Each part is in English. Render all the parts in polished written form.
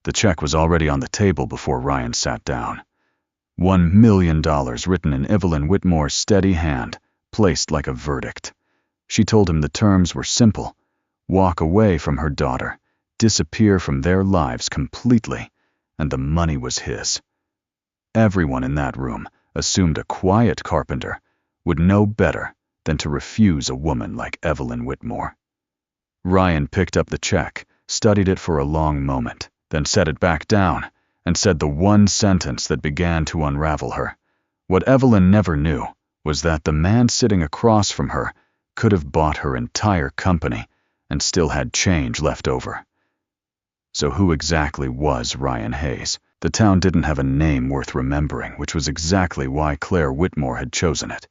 The check was already on the table before Ryan sat down. $1 million written in Evelyn Whitmore's steady hand, placed like a verdict. She told him the terms were simple: walk away from her daughter, disappear from their lives completely, and the money was his. Everyone in that room assumed a quiet carpenter would know better than to refuse a woman like Evelyn Whitmore. Ryan picked up the check, studied it for a long moment, then set it back down, and said the one sentence that began to unravel her. What Evelyn never knew was that the man sitting across from her could have bought her entire company and still had change left over. So who exactly was Ryan Hayes? The town didn't have a name worth remembering, which was exactly why Clare Whitmore had chosen it.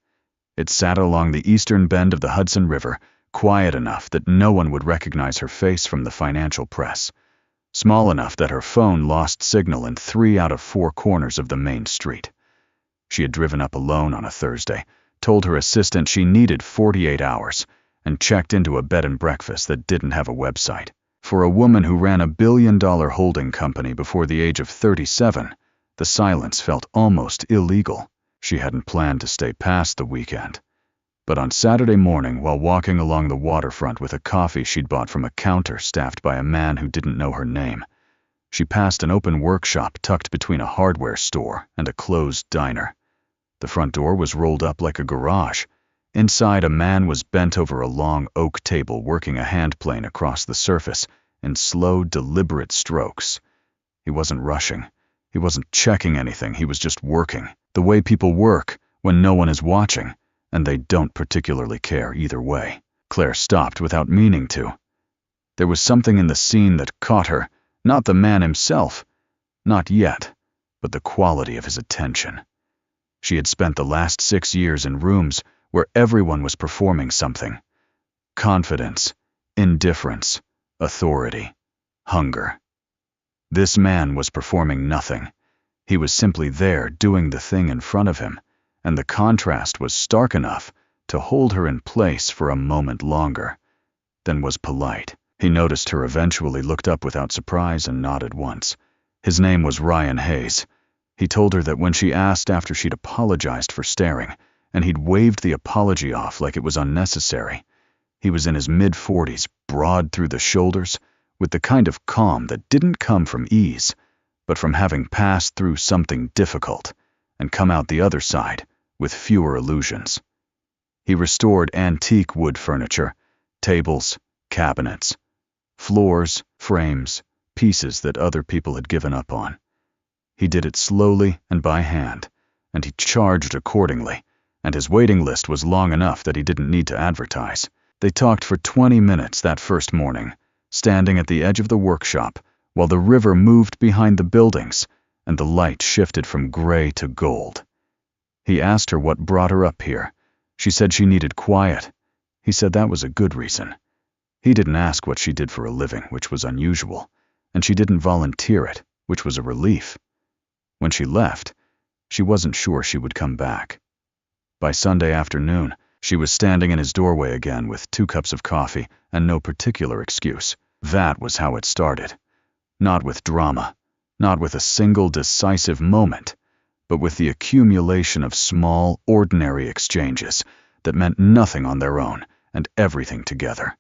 It sat along the eastern bend of the Hudson River, quiet enough that no one would recognize her face from the financial press, small enough that her phone lost signal in 3 out of 4 corners of the main street. She had driven up alone on a Thursday, told her assistant she needed 48 hours, and checked into a bed and breakfast that didn't have a website. For a woman who ran a billion-dollar holding company before the age of 37, the silence felt almost illegal. She hadn't planned to stay past the weekend. But on Saturday morning, while walking along the waterfront with a coffee she'd bought from a counter staffed by a man who didn't know her name, she passed an open workshop tucked between a hardware store and a closed diner. The front door was rolled up like a garage. Inside, a man was bent over a long oak table working a hand plane across the surface in slow, deliberate strokes. He wasn't rushing. He wasn't checking anything. He was just working, the way people work when no one is watching, and they don't particularly care either way. Clare stopped without meaning to. There was something in the scene that caught her, not the man himself, not yet, but the quality of his attention. She had spent the last 6 years in rooms where everyone was performing something: confidence, indifference, authority, hunger. This man was performing nothing. He was simply there doing the thing in front of him, and the contrast was stark enough to hold her in place for a moment longer, then was polite. He noticed her eventually, looked up without surprise, and nodded once. His name was Ryan Hayes. He told her that when she asked after she'd apologized for staring, and he'd waved the apology off like it was unnecessary. He was in his mid-40s, broad through the shoulders, with the kind of calm that didn't come from ease, but from having passed through something difficult and come out the other side with fewer illusions. He restored antique wood furniture, tables, cabinets, floors, frames, pieces that other people had given up on. He did it slowly and by hand, and he charged accordingly, and his waiting list was long enough that he didn't need to advertise. They talked for 20 minutes that first morning, standing at the edge of the workshop while the river moved behind the buildings and the light shifted from gray to gold. He asked her what brought her up here. She said she needed quiet. He said that was a good reason. He didn't ask what she did for a living, which was unusual, and she didn't volunteer it, which was a relief. When she left, she wasn't sure she would come back. By Sunday afternoon, she was standing in his doorway again with 2 cups of coffee and no particular excuse. That was how it started. Not with drama, not with a single decisive moment, but with the accumulation of small, ordinary exchanges that meant nothing on their own and everything together.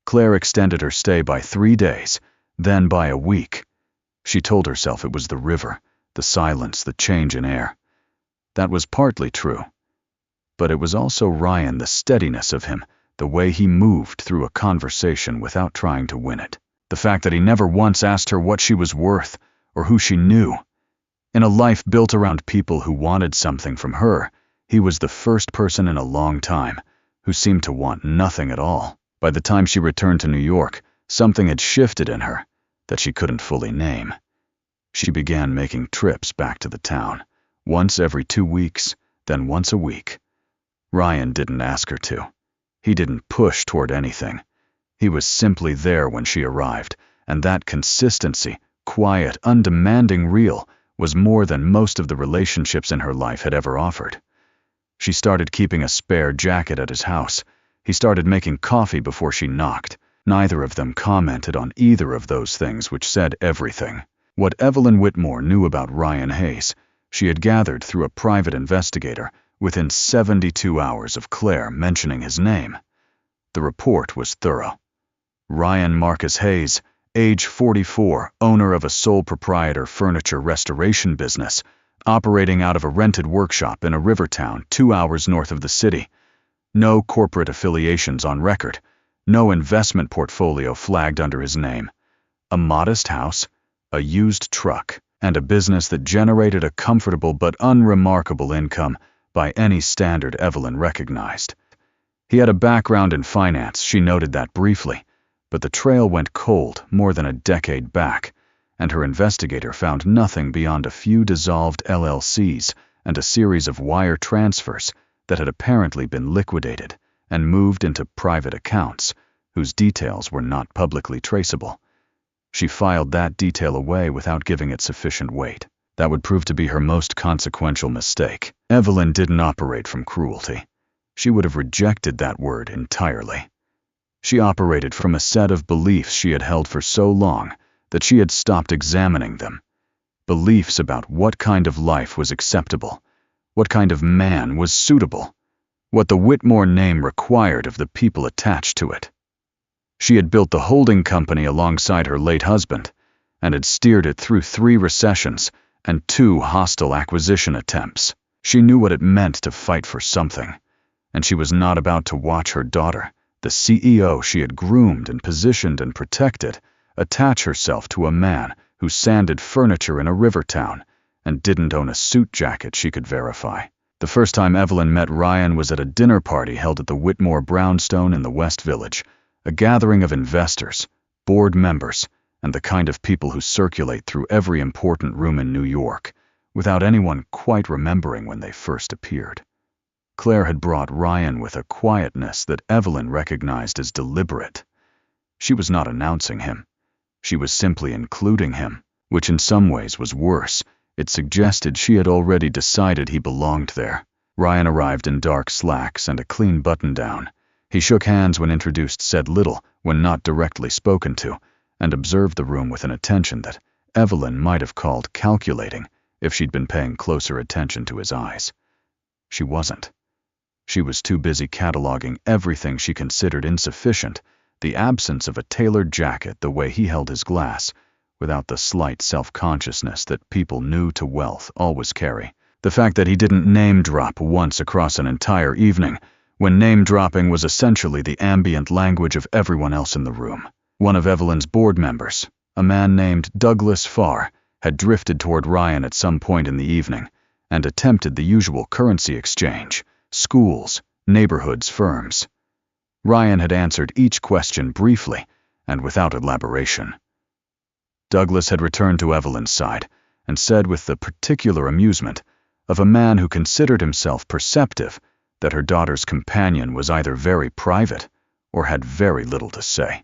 Clare extended her stay by 3 days, then by a week. She told herself it was the river, the silence, the change in air. That was partly true. But it was also Ryan, the steadiness of him, the way he moved through a conversation without trying to win it. The fact that he never once asked her what she was worth or who she knew. In a life built around people who wanted something from her, he was the first person in a long time who seemed to want nothing at all. By the time she returned to New York, something had shifted in her that she couldn't fully name. She began making trips back to the town, once every 2 weeks, then once a week. Ryan didn't ask her to. He didn't push toward anything. He was simply there when she arrived, and that consistency, quiet, undemanding, real, was more than most of the relationships in her life had ever offered. She started keeping a spare jacket at his house. He started making coffee before she knocked. Neither of them commented on either of those things, which said everything. What Evelyn Whitmore knew about Ryan Hayes, she had gathered through a private investigator within 72 hours of Clare mentioning his name. The report was thorough. Ryan Marcus Hayes, age 44, owner of a sole proprietor furniture restoration business, operating out of a rented workshop in a river town 2 hours north of the city. No corporate affiliations on record, no investment portfolio flagged under his name. A modest house, a used truck, and a business that generated a comfortable but unremarkable income by any standard Evelyn recognized. He had a background in finance, she noted that briefly, but the trail went cold more than a decade back, and her investigator found nothing beyond a few dissolved LLCs and a series of wire transfers that had apparently been liquidated and moved into private accounts, whose details were not publicly traceable. She filed that detail away without giving it sufficient weight. That would prove to be her most consequential mistake. Evelyn didn't operate from cruelty. She would have rejected that word entirely. She operated from a set of beliefs she had held for so long that she had stopped examining them. Beliefs about what kind of life was acceptable, what kind of man was suitable, what the Whitmore name required of the people attached to it. She had built the holding company alongside her late husband, and had steered it through 3 recessions and 2 hostile acquisition attempts. She knew what it meant to fight for something, and she was not about to watch her daughter, the CEO she had groomed and positioned and protected, attach herself to a man who sanded furniture in a river town and didn't own a suit jacket she could verify. The first time Evelyn met Ryan was at a dinner party held at the Whitmore brownstone in the West Village, a gathering of investors, board members, and the kind of people who circulate through every important room in New York, without anyone quite remembering when they first appeared. Clare had brought Ryan with a quietness that Evelyn recognized as deliberate. She was not announcing him. She was simply including him, which in some ways was worse. It suggested she had already decided he belonged there. Ryan arrived in dark slacks and a clean button-down. He shook hands when introduced, said little when not directly spoken to, and observed the room with an attention that Evelyn might have called calculating if she'd been paying closer attention to his eyes. She wasn't. She was too busy cataloging everything she considered insufficient, the absence of a tailored jacket, the way he held his glass, without the slight self-consciousness that people new to wealth always carry, the fact that he didn't name-drop once across an entire evening, when name-dropping was essentially the ambient language of everyone else in the room. One of Evelyn's board members, a man named Douglas Farr, had drifted toward Ryan at some point in the evening and attempted the usual currency exchange: schools, neighborhoods, firms. Ryan had answered each question briefly and without elaboration. Douglas had returned to Evelyn's side and said with the particular amusement of a man who considered himself perceptive that her daughter's companion was either very private or had very little to say.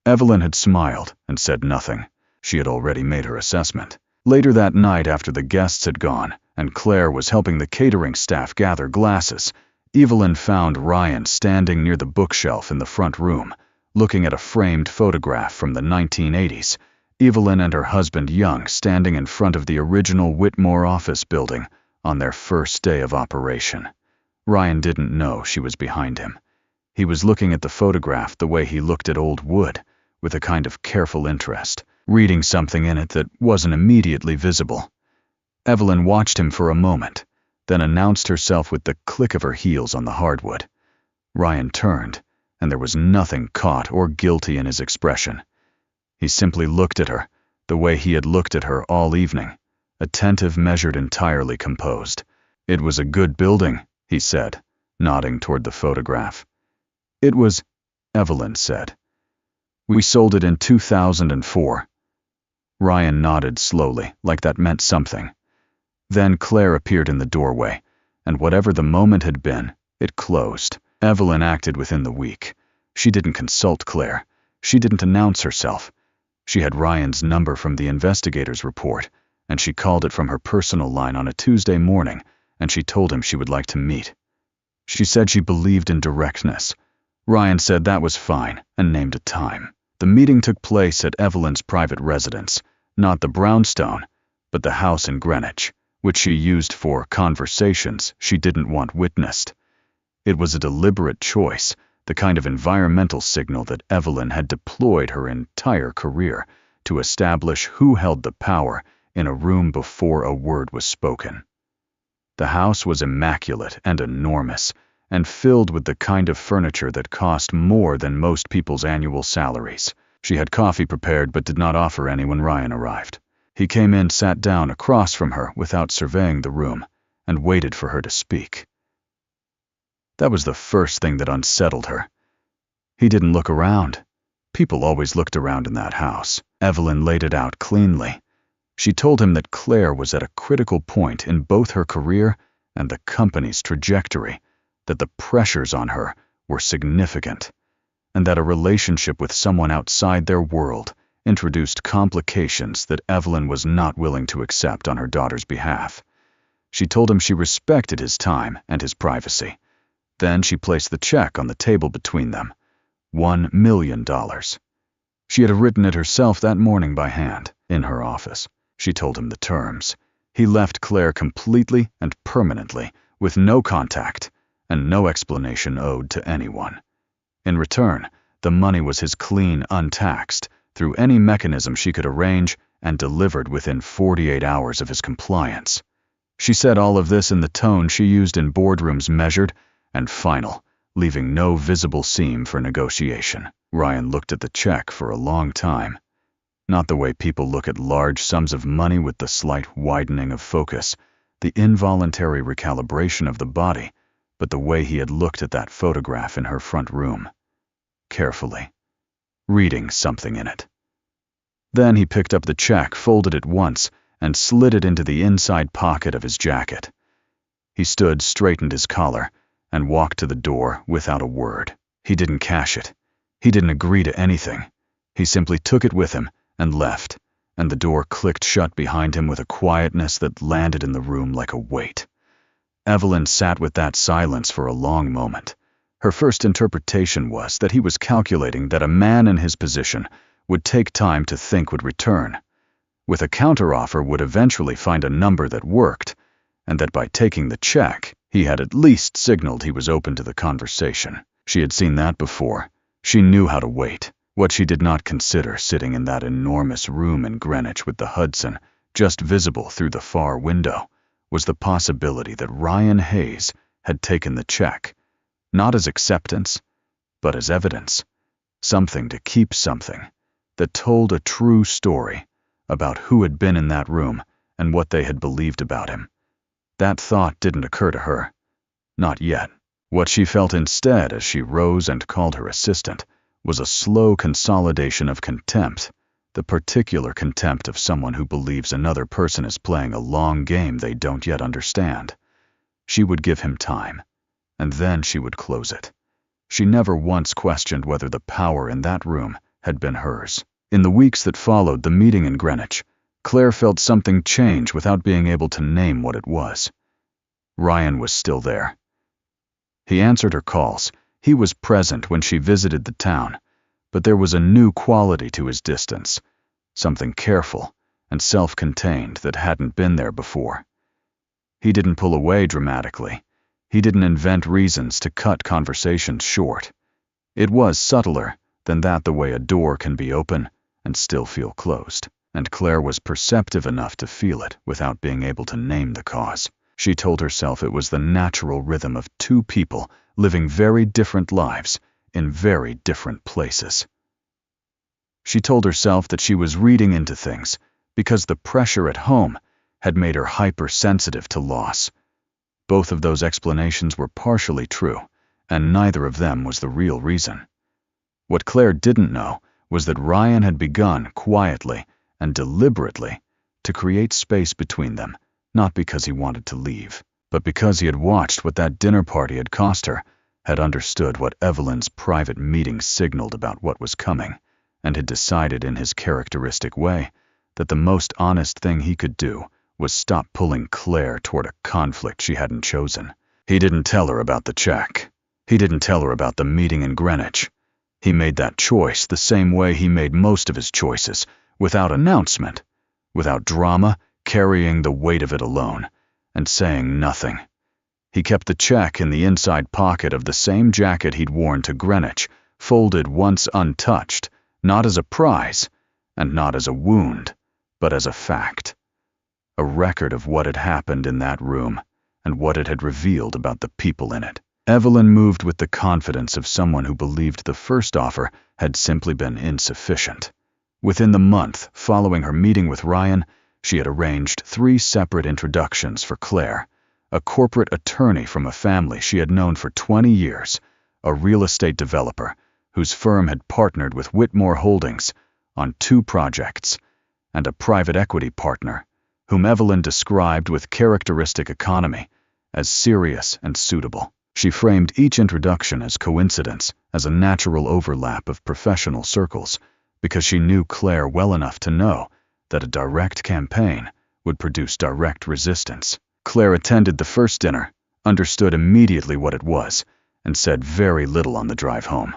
Evelyn had smiled and said nothing. She had already made her assessment. Later that night, after the guests had gone and Clare was helping the catering staff gather glasses, Evelyn found Ryan standing near the bookshelf in the front room, looking at a framed photograph from the 1980s. Evelyn and her husband Young standing in front of the original Whitmore office building on their first day of operation. Ryan didn't know she was behind him. He was looking at the photograph the way he looked at old wood, with a kind of careful interest, reading something in it that wasn't immediately visible. Evelyn watched him for a moment, then announced herself with the click of her heels on the hardwood. Ryan turned, and there was nothing caught or guilty in his expression. He simply looked at her, the way he had looked at her all evening, attentive, measured, entirely composed. "It was a good building," he said, nodding toward the photograph. "It was," Evelyn said. "We sold it in 2004. Ryan nodded slowly, like that meant something. Then Clare appeared in the doorway, and whatever the moment had been, it closed. Evelyn acted within the week. She didn't consult Clare. She didn't announce herself. She had Ryan's number from the investigator's report, and she called it from her personal line on a Tuesday morning, and she told him she would like to meet. She said she believed in directness. Ryan said that was fine and named a time. The meeting took place at Evelyn's private residence, Not the brownstone, but the house in Greenwich, which she used for conversations she didn't want witnessed. It was a deliberate choice, the kind of environmental signal that Evelyn had deployed her entire career to establish who held the power in a room before a word was spoken. The house was immaculate and enormous, and filled with the kind of furniture that cost more than most people's annual salaries. She had coffee prepared but did not offer any when Ryan arrived. He came in, sat down across from her without surveying the room, and waited for her to speak. That was the first thing that unsettled her. He didn't look around. People always looked around in that house. Evelyn laid it out cleanly. She told him that Clare was at a critical point in both her career and the company's trajectory, that the pressures on her were significant, and that a relationship with someone outside their world introduced complications that Evelyn was not willing to accept on her daughter's behalf. She told him she respected his time and his privacy. Then she placed the check on the table between them. $1 million. She had written it herself that morning by hand, in her office. She told him the terms. He left Clare completely and permanently, with no contact, and no explanation owed to anyone. In return, the money was his clean, untaxed, through any mechanism she could arrange, and delivered within 48 hours of his compliance. She said all of this in the tone she used in boardrooms, measured and final, leaving no visible seam for negotiation. Ryan looked at the check for a long time. Not the way people look at large sums of money, with the slight widening of focus, the involuntary recalibration of the body, but the way he had looked at that photograph in her front room. Carefully, reading something in it. Then he picked up the check, folded it once, and slid it into the inside pocket of his jacket. He stood, straightened his collar, and walked to the door without a word. He didn't cash it. He didn't agree to anything. He simply took it with him and left, and the door clicked shut behind him with a quietness that landed in the room like a weight. Evelyn sat with that silence for a long moment. Her first interpretation was that he was calculating that a man in his position would take time to think, would return, with a counteroffer, would eventually find a number that worked, and that by taking the check, he had at least signaled he was open to the conversation. She had seen that before. She knew how to wait. What she did not consider, sitting in that enormous room in Greenwich with the Hudson just visible through the far window, was the possibility that Ryan Hayes had taken the check, not as acceptance, but as evidence, something to keep, something that told a true story about who had been in that room and what they had believed about him. That thought didn't occur to her. Not yet. What she felt instead, as she rose and called her assistant, was a slow consolidation of contempt, the particular contempt of someone who believes another person is playing a long game they don't yet understand. She would give him time, and then she would close it. She never once questioned whether the power in that room had been hers. In the weeks that followed the meeting in Greenwich, Clare felt something change without being able to name what it was. Ryan was still there. He answered her calls. He was present when she visited the town, but there was a new quality to his distance, something careful and self-contained that hadn't been there before. He didn't pull away dramatically. He didn't invent reasons to cut conversations short. It was subtler than that, the way a door can be open and still feel closed, and Clare was perceptive enough to feel it without being able to name the cause. She told herself it was the natural rhythm of two people living very different lives in very different places. She told herself that she was reading into things because the pressure at home had made her hypersensitive to loss. Both of those explanations were partially true, and neither of them was the real reason. What Clare didn't know was that Ryan had begun quietly and deliberately to create space between them, not because he wanted to leave, but because he had watched what that dinner party had cost her, had understood what Evelyn's private meeting signaled about what was coming, and had decided in his characteristic way that the most honest thing he could do was stop pulling Clare toward a conflict she hadn't chosen. He didn't tell her about the check. He didn't tell her about the meeting in Greenwich. He made that choice the same way he made most of his choices, without announcement, without drama, carrying the weight of it alone, and saying nothing. He kept the check in the inside pocket of the same jacket he'd worn to Greenwich, folded once untouched, not as a prize, and not as a wound, but as a fact. A record of what had happened in that room, and what it had revealed about the people in it. Evelyn moved with the confidence of someone who believed the first offer had simply been insufficient. Within the month following her meeting with Ryan, she had arranged 3 separate introductions for Clare, a corporate attorney from a family she had known for 20 years, a real estate developer whose firm had partnered with Whitmore Holdings on 2 projects, and a private equity partner whom Evelyn described with characteristic economy as serious and suitable. She framed each introduction as coincidence, as a natural overlap of professional circles, because she knew Clare well enough to know that a direct campaign would produce direct resistance. Clare attended the first dinner, understood immediately what it was, and said very little on the drive home.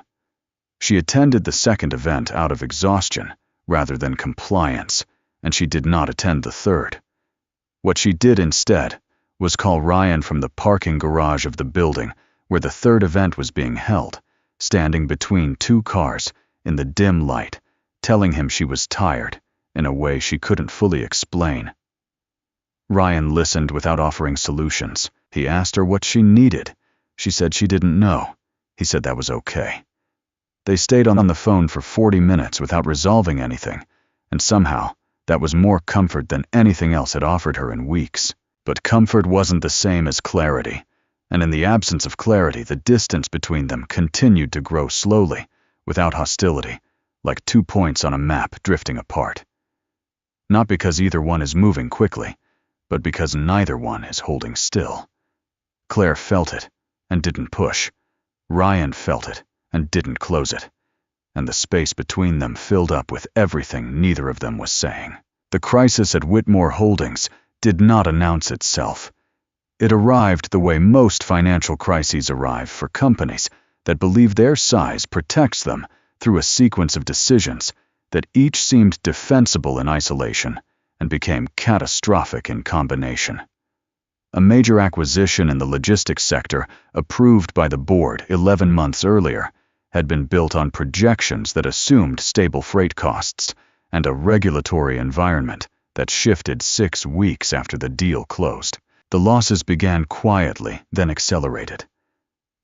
She attended the second event out of exhaustion rather than compliance, and she did not attend the third. What she did instead was call Ryan from the parking garage of the building where the third event was being held, standing between 2 cars in the dim light, telling him she was tired in a way she couldn't fully explain. Ryan listened without offering solutions. He asked her what she needed. She said she didn't know. He said that was okay. They stayed on the phone for 40 minutes without resolving anything, and somehow that was more comfort than anything else had offered her in weeks. But comfort wasn't the same as clarity, and in the absence of clarity, the distance between them continued to grow slowly, without hostility, like 2 points on a map drifting apart. Not because either one is moving quickly, but because neither one is holding still. Clare felt it and didn't push. Ryan felt it and didn't close it. And the space between them filled up with everything neither of them was saying. The crisis at Whitmore Holdings did not announce itself. It arrived the way most financial crises arrive for companies that believe their size protects them through a sequence of decisions that each seemed defensible in isolation and became catastrophic in combination. A major acquisition in the logistics sector, approved by the board 11 months earlier, had been built on projections that assumed stable freight costs and a regulatory environment that shifted 6 weeks after the deal closed. The losses began quietly, then accelerated.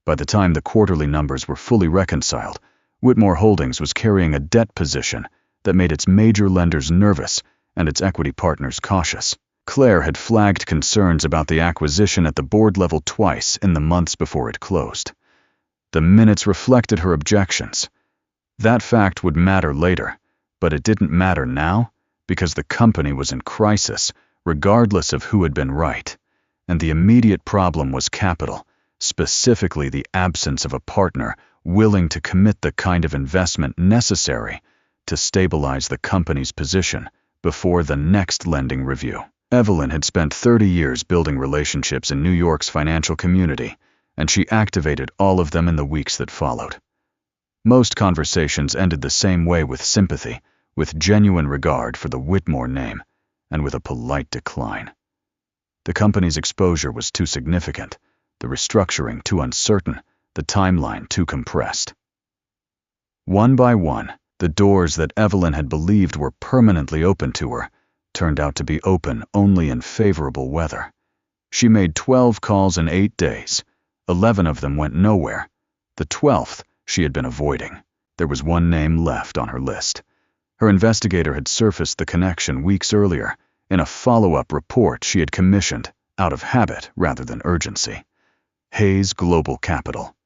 By the time the quarterly numbers were fully reconciled, Whitmore Holdings was carrying a debt position that made its major lenders nervous and its equity partners cautious. Clare had flagged concerns about the acquisition at the board level twice in the months before it closed. The minutes reflected her objections. That fact would matter later, but it didn't matter now because the company was in crisis, regardless of who had been right. And the immediate problem was capital, specifically the absence of a partner willing to commit the kind of investment necessary to stabilize the company's position before the next lending review. Evelyn had spent 30 years building relationships in New York's financial community, and she activated all of them in the weeks that followed. Most conversations ended the same way, with sympathy, with genuine regard for the Whitmore name, and with a polite decline. The company's exposure was too significant, the restructuring too uncertain, the timeline too compressed. One by one, the doors that Evelyn had believed were permanently open to her turned out to be open only in favorable weather. She made 12 calls in 8 days. 11 of them went nowhere. The 12th she had been avoiding. There was one name left on her list. Her investigator had surfaced the connection weeks earlier in a follow-up report she had commissioned out of habit rather than urgency. Hayes Global Capital,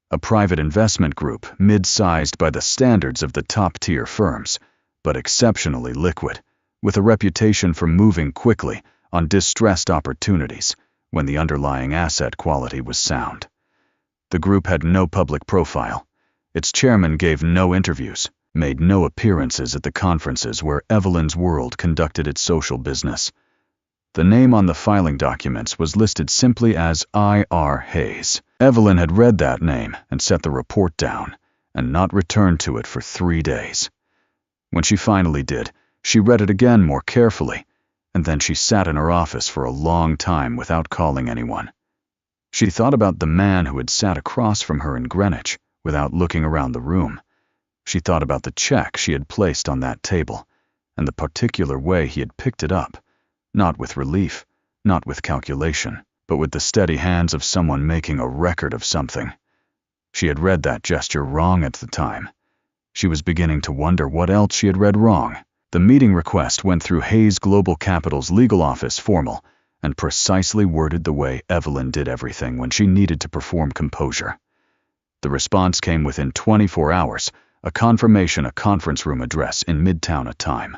a private investment group mid-sized by the standards of the top-tier firms, but exceptionally liquid, with a reputation for moving quickly on distressed opportunities when the underlying asset quality was sound. The group had no public profile. Its chairman gave no interviews, made no appearances at the conferences where Evelyn's World conducted its social business. The name on the filing documents was listed simply as I.R. Hayes. Evelyn had read that name and set the report down, and not returned to it for 3 days. When she finally did, She read it again more carefully, and then she sat in her office for a long time without calling anyone. She thought about the man who had sat across from her in Greenwich without looking around the room. She thought about the check she had placed on that table, and the particular way he had picked it up, not with relief, not with calculation, but with the steady hands of someone making a record of something. She had read that gesture wrong at the time. She was beginning to wonder what else she had read wrong. The meeting request went through Hayes Global Capital's legal office, formal, and precisely worded the way Evelyn did everything when she needed to perform composure. The response came within 24 hours, a confirmation, a conference room address in Midtown, a time.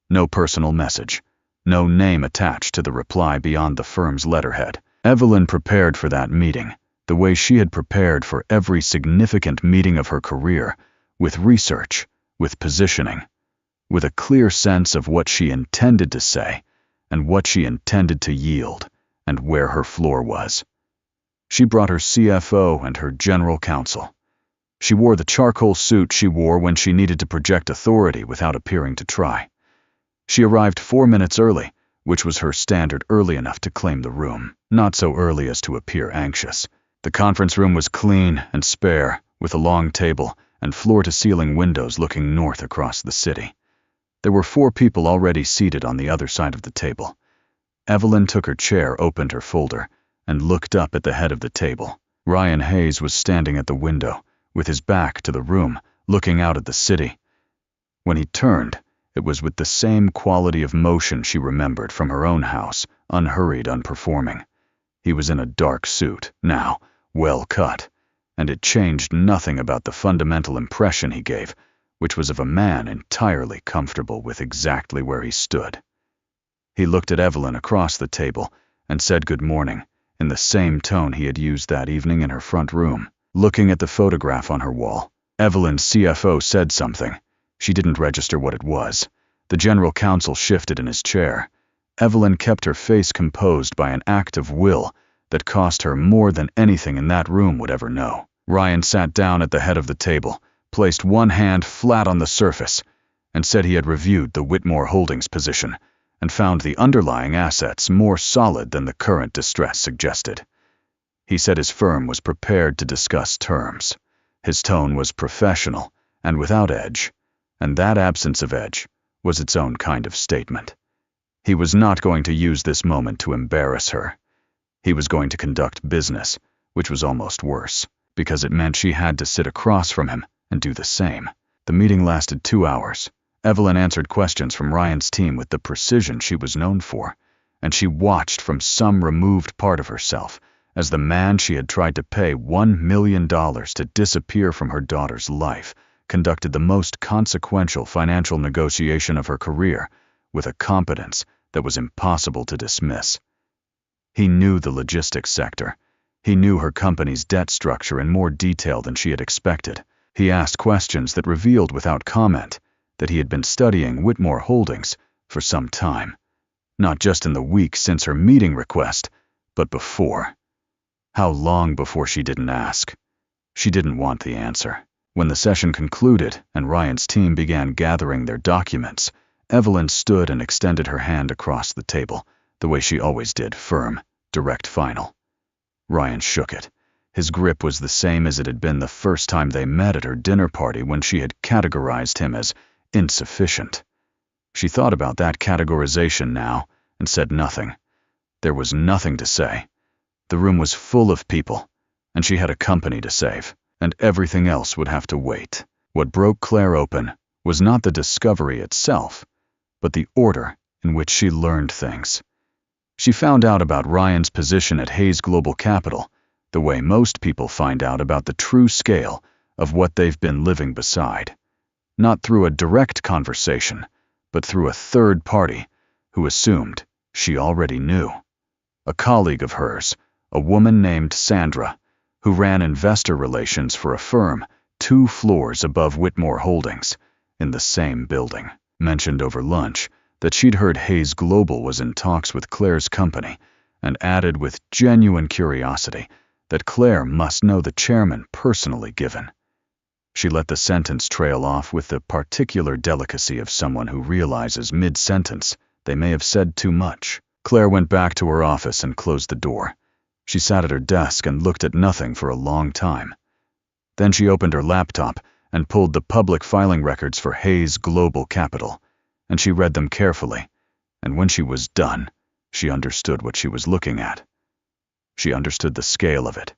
No personal message, no name attached to the reply beyond the firm's letterhead. Evelyn prepared for that meeting, the way she had prepared for every significant meeting of her career, with research, with positioning, with a clear sense of what she intended to say and what she intended to yield and where her floor was. She brought her CFO and her general counsel. She wore the charcoal suit she wore when she needed to project authority without appearing to try. She arrived 4 minutes early, which was her standard, early enough to claim the room, not so early as to appear anxious. The conference room was clean and spare, with a long table and floor-to-ceiling windows looking north across the city. There were 4 people already seated on the other side of the table. Evelyn took her chair, opened her folder, and looked up at the head of the table. Ryan Hayes was standing at the window, with his back to the room, looking out at the city. When he turned, it was with the same quality of motion she remembered from her own house, unhurried, unperforming. He was in a dark suit, now, well cut, and it changed nothing about the fundamental impression he gave, which was of a man entirely comfortable with exactly where he stood. He looked at Evelyn across the table and said good morning, in the same tone he had used that evening in her front room. Looking at the photograph on her wall, Evelyn's CFO said something. She didn't register what it was. The general counsel shifted in his chair. Evelyn kept her face composed by an act of will that cost her more than anything in that room would ever know. Ryan sat down at the head of the table, placed one hand flat on the surface, and said he had reviewed the Whitmore Holdings position and found the underlying assets more solid than the current distress suggested. He said his firm was prepared to discuss terms. His tone was professional and without edge, and that absence of edge was its own kind of statement. He was not going to use this moment to embarrass her. He was going to conduct business, which was almost worse, because it meant she had to sit across from him and do the same. The meeting lasted 2 hours. Evelyn answered questions from Ryan's team with the precision she was known for, and she watched from some removed part of herself as the man she had tried to pay $1 million to disappear from her daughter's life conducted the most consequential financial negotiation of her career with a competence that was impossible to dismiss. He knew the logistics sector. He knew her company's debt structure in more detail than she had expected. He asked questions that revealed without comment that he had been studying Whitmore Holdings for some time, not just in the week since her meeting request, but before. How long before she didn't ask. She didn't want the answer. When the session concluded and Ryan's team began gathering their documents, Evelyn stood and extended her hand across the table, the way she always did, firm, direct, final. Ryan shook it. His grip was the same as it had been the first time they met at her dinner party when she had categorized him as insufficient. She thought about that categorization now and said nothing. There was nothing to say. The room was full of people, and she had a company to save, and everything else would have to wait. What broke Clare open was not the discovery itself, but the order in which she learned things. She found out about Ryan's position at Hayes Global Capital the way most people find out about the true scale of what they've been living beside. Not through a direct conversation, but through a third party who assumed she already knew. A colleague of hers, a woman named Sandra, who ran investor relations for a firm 2 floors above Whitmore Holdings, in the same building, mentioned over lunch that she'd heard Hayes Global was in talks with Clare's company, and added with genuine curiosity that Clare must know the chairman personally, given. She let the sentence trail off with the particular delicacy of someone who realizes mid-sentence they may have said too much. Claire went back to her office and closed the door. She sat at her desk and looked at nothing for a long time. Then she opened her laptop and pulled the public filing records for Hayes Global Capital, and she read them carefully, and when she was done, she understood what she was looking at. She understood the scale of it.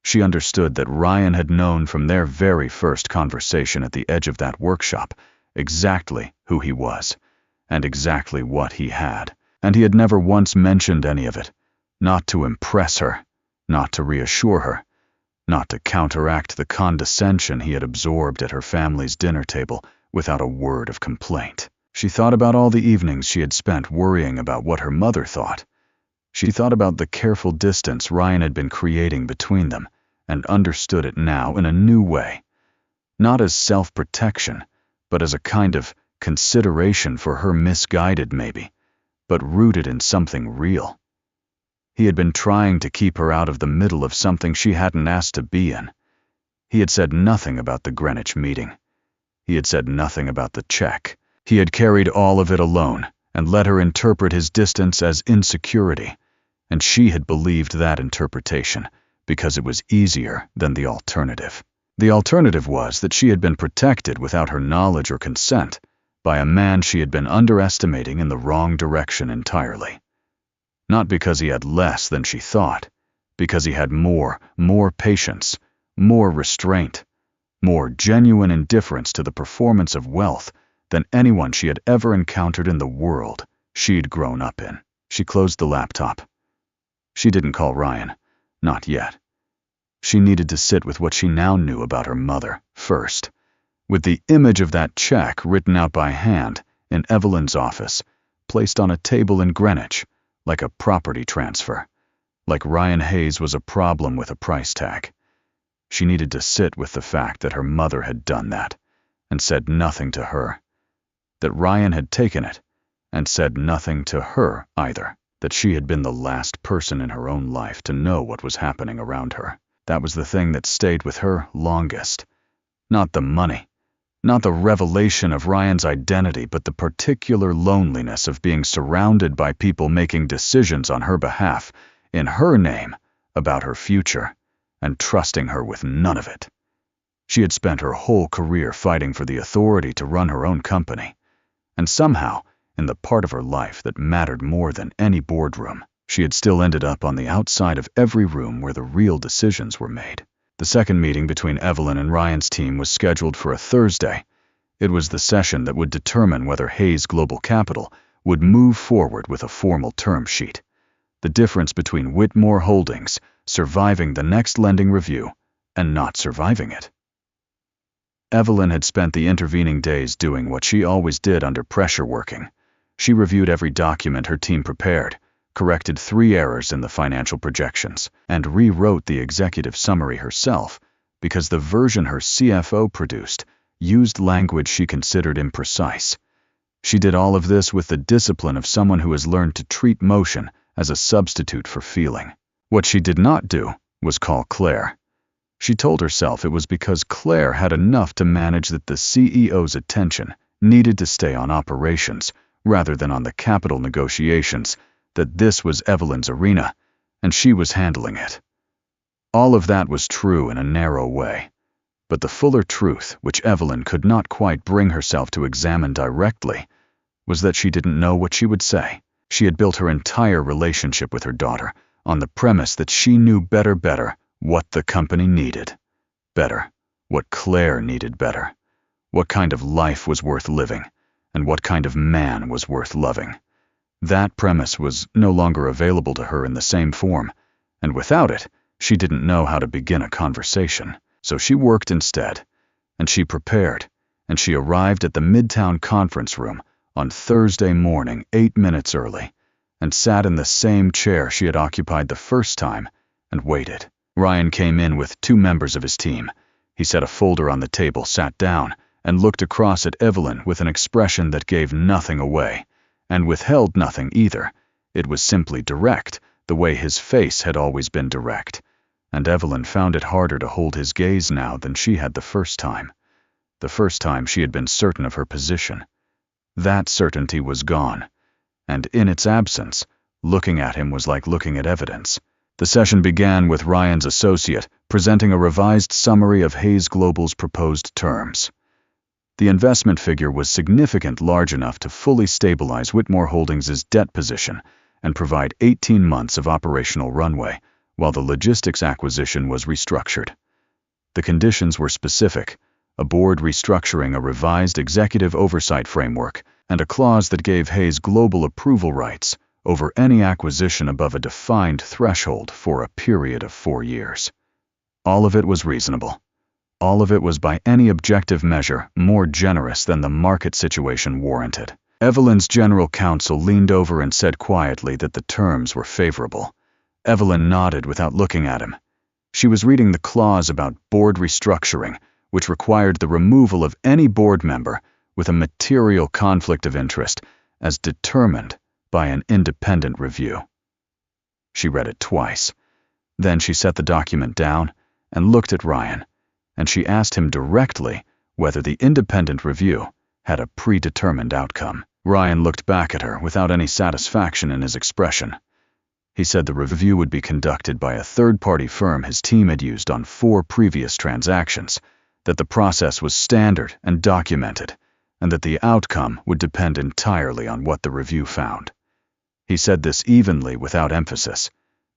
She understood that Ryan had known from their very first conversation at the edge of that workshop exactly who he was, and exactly what he had, and he had never once mentioned any of it, not to impress her, not to reassure her, not to counteract the condescension he had absorbed at her family's dinner table without a word of complaint. She thought about all the evenings she had spent worrying about what her mother thought. She thought about the careful distance Ryan had been creating between them, and understood it now in a new way. Not as self-protection, but as a kind of consideration for her misguided maybe, but rooted in something real. He had been trying to keep her out of the middle of something she hadn't asked to be in. He had said nothing about the Greenwich meeting. He had said nothing about the check. He had carried all of it alone and let her interpret his distance as insecurity, and she had believed that interpretation because it was easier than the alternative. The alternative was that she had been protected without her knowledge or consent by a man she had been underestimating in the wrong direction entirely. Not because he had less than she thought, because he had more patience, more restraint, more genuine indifference to the performance of wealth than anyone she had ever encountered in the world she'd grown up in. She closed the laptop. She didn't call Ryan, not yet. She needed to sit with what she now knew about her mother first, with the image of that check written out by hand in Evelyn's office, placed on a table in Greenwich, like a property transfer, like Ryan Hayes was a problem with a price tag. She needed to sit with the fact that her mother had done that, and said nothing to her. That Ryan had taken it, and said nothing to her either. That she had been the last person in her own life to know what was happening around her. That was the thing that stayed with her longest. Not the money, not the revelation of Ryan's identity, but the particular loneliness of being surrounded by people making decisions on her behalf, in her name, about her future, and trusting her with none of it. She had spent her whole career fighting for the authority to run her own company, and somehow, in the part of her life that mattered more than any boardroom, she had still ended up on the outside of every room where the real decisions were made. The second meeting between Evelyn and Ryan's team was scheduled for a Thursday. It was the session that would determine whether Hayes Global Capital would move forward with a formal term sheet. The difference between Whitmore Holdings surviving the next lending review and not surviving it. Evelyn had spent the intervening days doing what she always did under pressure working. She reviewed every document her team prepared, corrected 3 errors in the financial projections, and rewrote the executive summary herself because the version her CFO produced used language she considered imprecise. She did all of this with the discipline of someone who has learned to treat motion as a substitute for feeling. What she did not do was call Clare. She told herself it was because Clare had enough to manage that the CEO's attention needed to stay on operations rather than on the capital negotiations, that this was Evelyn's arena, and she was handling it. All of that was true in a narrow way, but the fuller truth, which Evelyn could not quite bring herself to examine directly, was that she didn't know what she would say. She had built her entire relationship with her daughter on the premise that she knew better what the company needed, better what Clare needed better, what kind of life was worth living, and what kind of man was worth loving. That premise was no longer available to her in the same form, and without it, she didn't know how to begin a conversation. So she worked instead, and she prepared, and she arrived at the Midtown conference room on Thursday morning 8 minutes early, and sat in the same chair she had occupied the first time, and waited. Ryan came in with 2 members of his team. He set a folder on the table, sat down, and looked across at Evelyn with an expression that gave nothing away, and withheld nothing either. It was simply direct, the way his face had always been direct, and Evelyn found it harder to hold his gaze now than she had the first time. the first time she had been certain of her position. That certainty was gone, and in its absence, looking at him was like looking at evidence. The session began with Ryan's associate presenting a revised summary of Hayes Global's proposed terms. The investment figure was significant, large enough to fully stabilize Whitmore Holdings' debt position and provide 18 months of operational runway, while the logistics acquisition was restructured. The conditions were specific: a board restructuring, a revised executive oversight framework, and a clause that gave Hayes Global approval rights over any acquisition above a defined threshold for a period of 4 years. All of it was reasonable. All of it was, by any objective measure, more generous than the market situation warranted. Evelyn's general counsel leaned over and said quietly that the terms were favorable. Evelyn nodded without looking at him. She was reading the clause about board restructuring, which required the removal of any board member with a material conflict of interest as determined by an independent review. She read it twice. Then she set the document down and looked at Ryan, and she asked him directly whether the independent review had a predetermined outcome. Ryan looked back at her without any satisfaction in his expression. He said the review would be conducted by a third-party firm his team had used on 4 previous transactions, that the process was standard and documented, and that the outcome would depend entirely on what the review found. He said this evenly, without emphasis,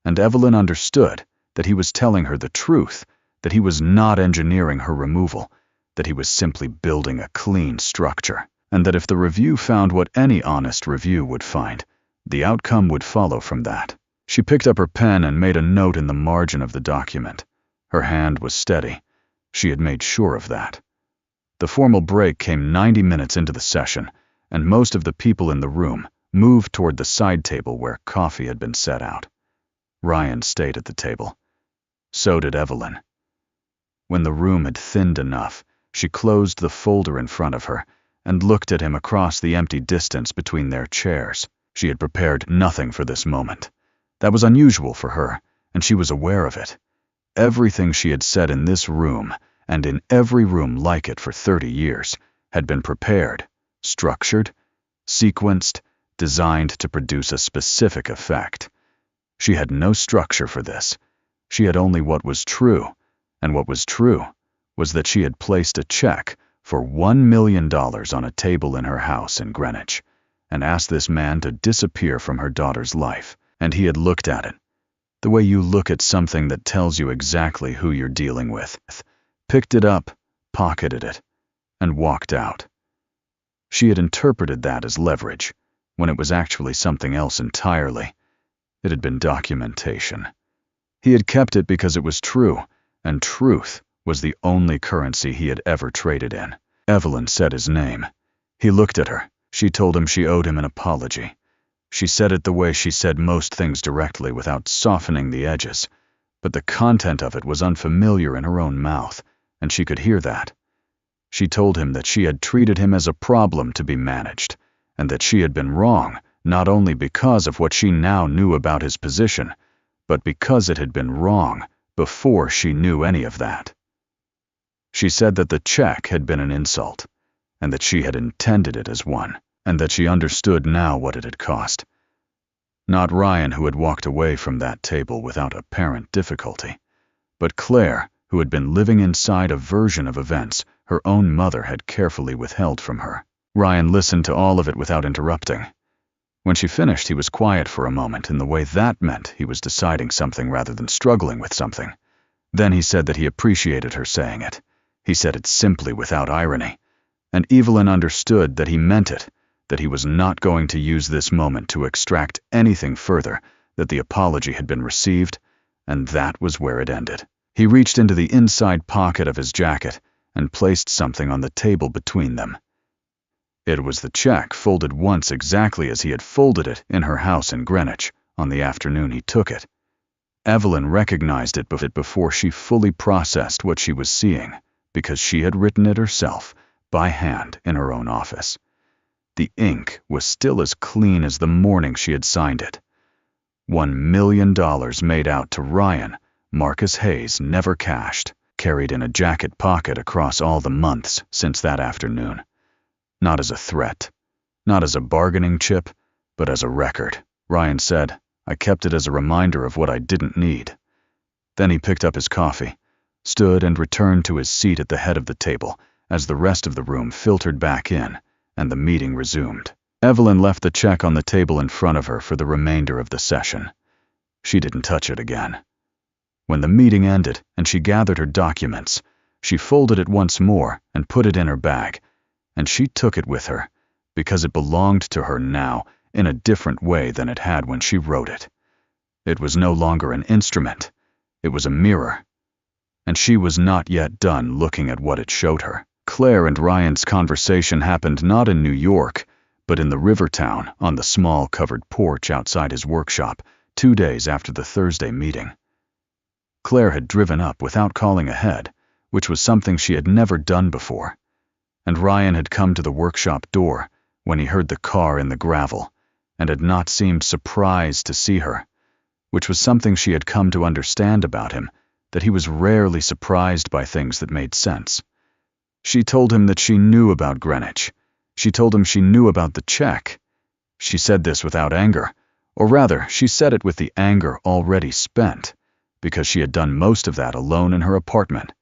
and Evelyn understood that he was telling her the truth, that he was not engineering her removal, that he was simply building a clean structure, and that if the review found what any honest review would find, the outcome would follow from that. She picked up her pen and made a note in the margin of the document. Her hand was steady. She had made sure of that. The formal break came 90 minutes into the session, and most of the people in the room moved toward the side table where coffee had been set out. Ryan stayed at the table. So did Evelyn. When the room had thinned enough, she closed the folder in front of her and looked at him across the empty distance between their chairs. She had prepared nothing for this moment. That was unusual for her, and she was aware of it. Everything she had said in this room, and in every room like it for 30 years, had been prepared, structured, sequenced, designed to produce a specific effect. She had no structure for this. She had only what was true, and what was true was that she had placed a check for $1 million on a table in her house in Greenwich, and asked this man to disappear from her daughter's life, and he had looked at it, the way you look at something that tells you exactly who you're dealing with, picked it up, pocketed it, and walked out. She had interpreted that as leverage, when it was actually something else entirely. It had been documentation. He had kept it because it was true, and truth was the only currency he had ever traded in. Evelyn said his name. He looked at her. She told him she owed him an apology. She said it the way she said most things, directly, without softening the edges, but the content of it was unfamiliar in her own mouth, and she could hear that. She told him that she had treated him as a problem to be managed, and that she had been wrong, not only because of what she now knew about his position, but because it had been wrong before she knew any of that. She said that the check had been an insult, and that she had intended it as one, and that she understood now what it had cost. Not Ryan, who had walked away from that table without apparent difficulty, but Clare, who had been living inside a version of events her own mother had carefully withheld from her. Ryan listened to all of it without interrupting. When she finished, he was quiet for a moment, in the way that meant he was deciding something rather than struggling with something. Then he said that he appreciated her saying it. He said it simply, without irony, and Evelyn understood that he meant it, that he was not going to use this moment to extract anything further, that the apology had been received, and that was where it ended. He reached into the inside pocket of his jacket and placed something on the table between them. It was the check, folded once exactly as he had folded it in her house in Greenwich on the afternoon he took it. Evelyn recognized it before she fully processed what she was seeing, because she had written it herself, by hand, in her own office. The ink was still as clean as the morning she had signed it. $1 million made out to Ryan, Marcus Hayes, never cashed. carried in a jacket pocket across all the months since that afternoon. Not as a threat, not as a bargaining chip, but as a record. Ryan said, I kept it as a reminder of what I didn't need. Then he picked up his coffee, stood and returned to his seat at the head of the table as the rest of the room filtered back in and the meeting resumed. Evelyn left the check on the table in front of her for the remainder of the session. She didn't touch it again. When the meeting ended and she gathered her documents, she folded it once more and put it in her bag, and she took it with her because it belonged to her now in a different way than it had when she wrote it. It was no longer an instrument. It was a mirror. And she was not yet done looking at what it showed her. Clare and Ryan's conversation happened not in New York, but in the river town on the small covered porch outside his workshop 2 days after the Thursday meeting. Clare had driven up without calling ahead, which was something she had never done before, and Ryan had come to the workshop door when he heard the car in the gravel and had not seemed surprised to see her, which was something she had come to understand about him, that he was rarely surprised by things that made sense. She told him that she knew about Greenwich. She told him she knew about the check. She said this without anger, or rather, she said it with the anger already spent, because she had done most of that alone in her apartment,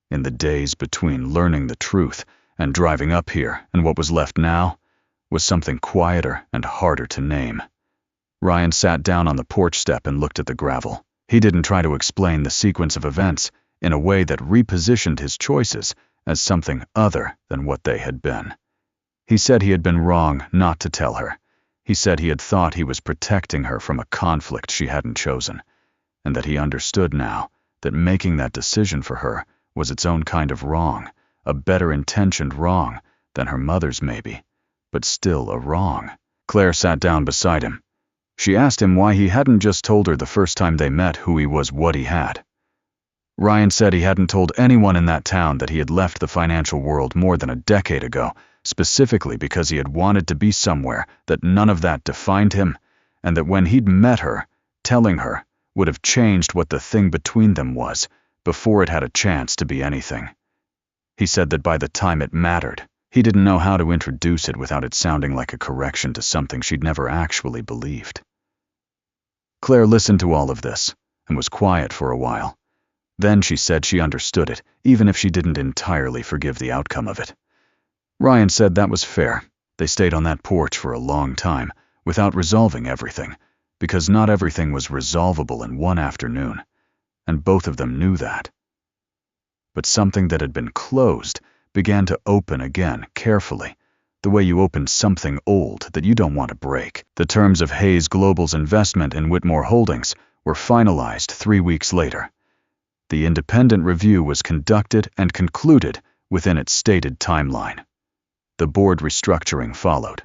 in the days between learning the truth and driving up here, and what was left now was something quieter and harder to name. Ryan sat down on the porch step and looked at the gravel. He didn't try to explain the sequence of events in a way that repositioned his choices as something other than what they had been. He said he had been wrong not to tell her. He said he had thought he was protecting her from a conflict she hadn't chosen, and that he understood now that making that decision for her was its own kind of wrong, a better-intentioned wrong than her mother's maybe, but still a wrong. Clare sat down beside him. She asked him why he hadn't just told her the first time they met who he was, what he had. Ryan said he hadn't told anyone in that town that he had left the financial world more than a decade ago, specifically because he had wanted to be somewhere that none of that defined him, and that when he'd met her, telling her would have changed what the thing between them was before it had a chance to be anything. He said that by the time it mattered, he didn't know how to introduce it without it sounding like a correction to something she'd never actually believed. Clare listened to all of this and was quiet for a while. Then she said she understood it, even if she didn't entirely forgive the outcome of it. Ryan said that was fair. They stayed on that porch for a long time, without resolving everything, because not everything was resolvable in one afternoon, and both of them knew that. But something that had been closed began to open again, carefully, the way you open something old that you don't want to break. The terms of Hayes Global's investment in Whitmore Holdings were finalized 3 weeks later. The independent review was conducted and concluded within its stated timeline. The board restructuring followed.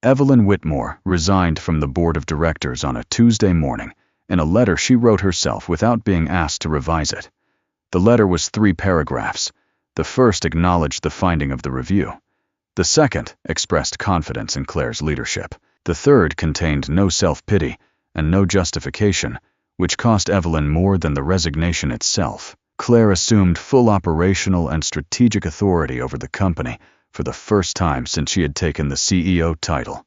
Evelyn Whitmore resigned from the board of directors on a Tuesday morning in a letter she wrote herself without being asked to revise it. The letter was 3 paragraphs. The first acknowledged the finding of the review. The second expressed confidence in Clare's leadership. The third contained no self-pity and no justification, which cost Evelyn more than the resignation itself. Clare assumed full operational and strategic authority over the company for the first time since she had taken the CEO title.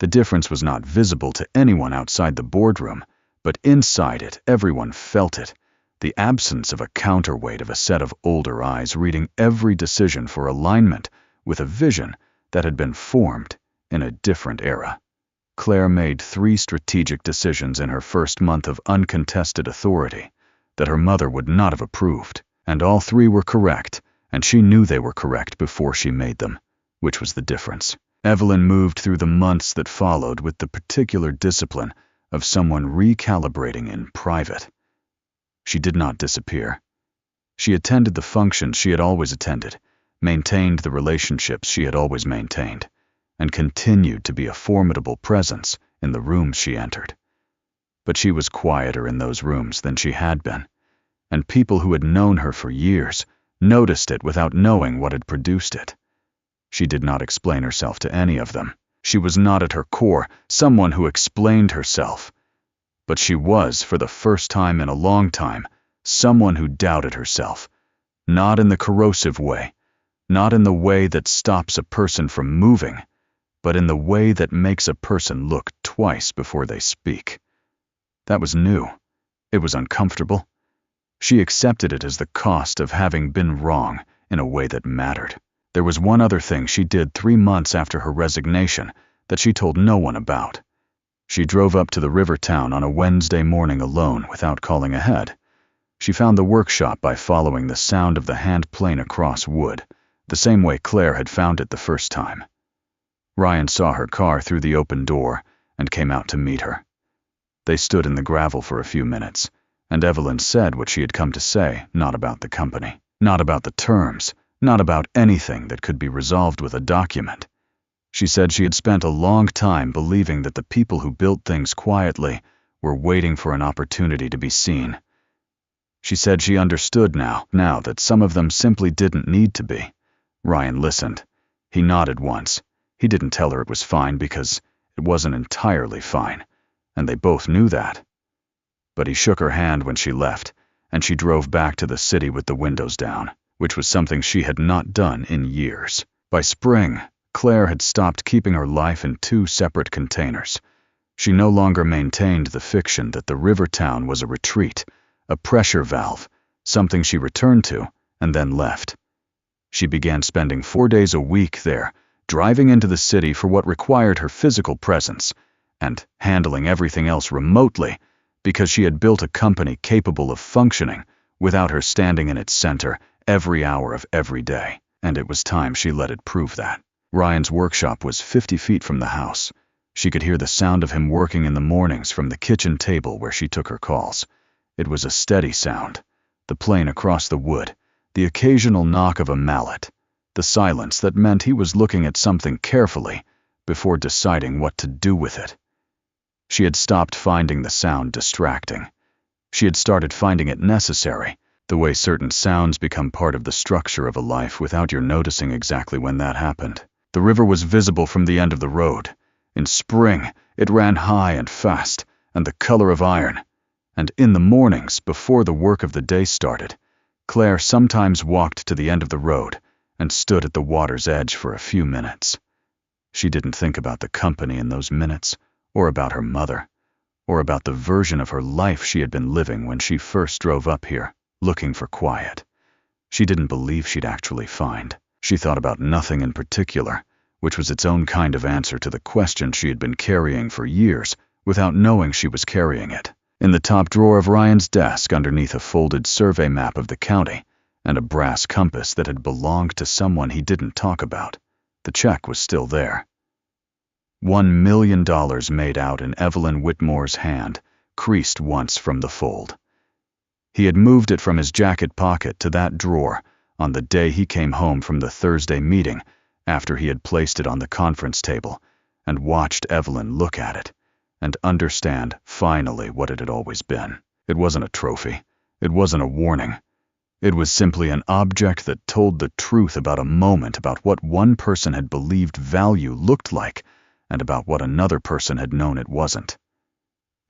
The difference was not visible to anyone outside the boardroom, but inside it everyone felt it, the absence of a counterweight of a set of older eyes reading every decision for alignment with a vision that had been formed in a different era. Clare made 3 strategic decisions in her first month of uncontested authority that her mother would not have approved, and all 3 were correct, and she knew they were correct before she made them, which was the difference. Evelyn moved through the months that followed with the particular discipline of someone recalibrating in private. She did not disappear. She attended the functions she had always attended, maintained the relationships she had always maintained, and continued to be a formidable presence in the rooms she entered. But she was quieter in those rooms than she had been, and people who had known her for years noticed it without knowing what had produced it. She did not explain herself to any of them. She was not at her core someone who explained herself, but she was, for the first time in a long time, someone who doubted herself, not in the corrosive way, not in the way that stops a person from moving, but in the way that makes a person look twice before they speak. That was new. It was uncomfortable. She accepted it as the cost of having been wrong in a way that mattered. There was one other thing she did 3 months after her resignation that she told no one about. She drove up to the river town on a Wednesday morning alone without calling ahead. She found the workshop by following the sound of the hand plane across wood, the same way Clare had found it the first time. Ryan saw her car through the open door and came out to meet her. They stood in the gravel for a few minutes, and Evelyn said what she had come to say, not about the company, not about the terms, not about anything that could be resolved with a document. She said she had spent a long time believing that the people who built things quietly were waiting for an opportunity to be seen. She said she understood now that some of them simply didn't need to be. Ryan listened. He nodded once. He didn't tell her it was fine because it wasn't entirely fine, and they both knew that. But he shook her hand when she left, and she drove back to the city with the windows down, which was something she had not done in years. By spring, Clare had stopped keeping her life in 2 separate containers. She no longer maintained the fiction that the river town was a retreat, a pressure valve, something she returned to and then left. She began spending 4 days a week there, driving into the city for what required her physical presence, and handling everything else remotely, because she had built a company capable of functioning without her standing in its center every hour of every day, and it was time she let it prove that. Ryan's workshop was 50 feet from the house. She could hear the sound of him working in the mornings from the kitchen table where she took her calls. It was a steady sound, the plane across the wood, the occasional knock of a mallet, the silence that meant he was looking at something carefully before deciding what to do with it. She had stopped finding the sound distracting. She had started finding it necessary, the way certain sounds become part of the structure of a life without your noticing exactly when that happened. The river was visible from the end of the road. In spring, it ran high and fast, and the color of iron. And in the mornings, before the work of the day started, Clare sometimes walked to the end of the road and stood at the water's edge for a few minutes. She didn't think about the company in those minutes, or about her mother, or about the version of her life she had been living when she first drove up here, looking for quiet. She didn't believe she'd actually find. She thought about nothing in particular, which was its own kind of answer to the question she had been carrying for years without knowing she was carrying it. In the top drawer of Ryan's desk, underneath a folded survey map of the county and a brass compass that had belonged to someone he didn't talk about, the check was still there. $1 million made out in Evelyn Whitmore's hand, creased once from the fold. He had moved it from his jacket pocket to that drawer on the day he came home from the Thursday meeting after he had placed it on the conference table and watched Evelyn look at it and understand finally what it had always been. It wasn't a trophy. It wasn't a warning. It was simply an object that told the truth about a moment, about what one person had believed value looked like, and about what another person had known it wasn't.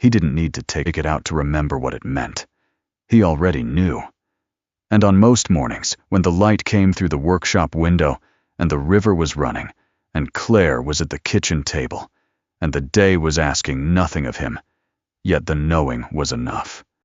He didn't need to take it out to remember what it meant. He already knew. And on most mornings, when the light came through the workshop window, and the river was running, and Clare was at the kitchen table, and the day was asking nothing of him, yet the knowing was enough.